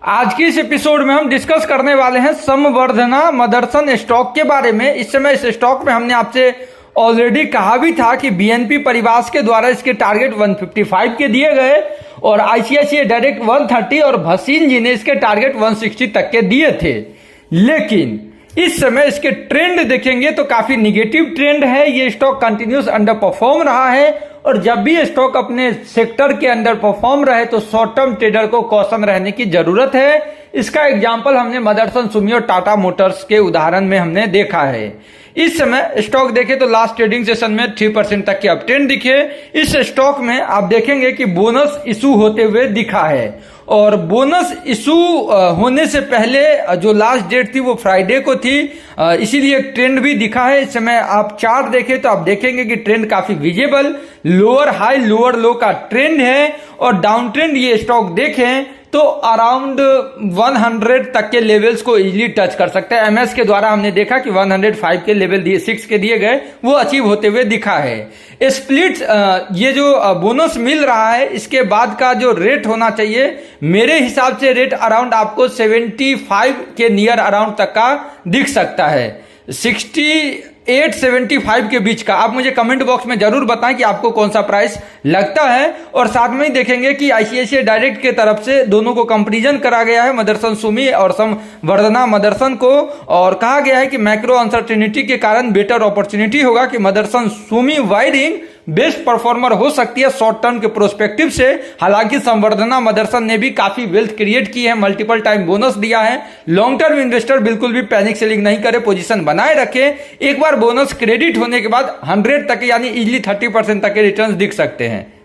आज की इस एपिसोड में हम डिस्कस करने वाले हैं संवर्धना मदरसन स्टॉक के बारे में। इस समय इस स्टॉक में हमने आपसे ऑलरेडी कहा भी था कि बीएनपी परिवार के द्वारा इसके टारगेट 155 के दिए गए और आईसीआईसीआई डायरेक्ट 130 और भसीन जी ने इसके टारगेट 160 तक के दिए थे। लेकिन इस समय इसके ट्रेंड देखेंगे तो काफी निगेटिव ट्रेंड है। ये स्टॉक कंटिन्यूस अंडर परफॉर्म रहा है और जब भी स्टॉक अपने सेक्टर के अंडर परफॉर्म रहे तो शॉर्ट टर्म ट्रेडर को कॉशन रहने की जरूरत है। इसका एग्जांपल हमने मदरसन सुमी और टाटा मोटर्स के उदाहरण में हमने देखा है। इस समय स्टॉक देखें तो लास्ट ट्रेडिंग सेशन में 3% तक के अपट्रेंड दिखे। इस स्टॉक में आप देखेंगे कि बोनस इशू होते हुए दिखा है और बोनस इशू होने से पहले जो लास्ट डेट थी वो फ्राइडे को थी, इसीलिए ट्रेंड भी दिखा है। इस समय आप चार्ट देखें तो आप देखेंगे कि ट्रेंड काफी विजिबल लोअर हाई लोअर लो का ट्रेंड है और डाउन ट्रेंड ये स्टॉक देखें तो अराउंड 100 तक के लेवल्स को इजीली टच कर सकता है। एमएस के द्वारा हमने देखा कि 105 के लेवल दिए 6 के दिए गए वो अचीव होते हुए दिखा है। स्प्लिट ये जो बोनस मिल रहा है इसके बाद का जो रेट होना चाहिए मेरे हिसाब से रेट अराउंड आपको 75 के नियर अराउंड तक का दिख सकता है। 68-75 के बीच का आप मुझे कमेंट बॉक्स में जरूर बताएं कि आपको कौन सा प्राइस लगता है। और साथ में ही देखेंगे कि आईसीआईसीआई डायरेक्ट के तरफ से दोनों को कंपैरिजन करा गया है, मदरसन सुमी और संवर्धना मदरसन को, और कहा गया है कि मैक्रो अनसर्टेनिटी के कारण बेटर अपॉर्चुनिटी होगा कि मदरसन सुमी वाइडिंग बेस्ट परफॉर्मर हो सकती है शॉर्ट टर्म के प्रोस्पेक्टिव से। हालांकि संवर्धना मदरसन ने भी काफी वेल्थ क्रिएट की है, मल्टीपल टाइम बोनस दिया है। लॉन्ग टर्म इन्वेस्टर बिल्कुल भी पैनिक सेलिंग नहीं करे, पोजीशन बनाए रखे। एक बार बोनस क्रेडिट होने के बाद 100 तक यानी इजिली 30% तक के रिटर्न्स दिख सकते हैं।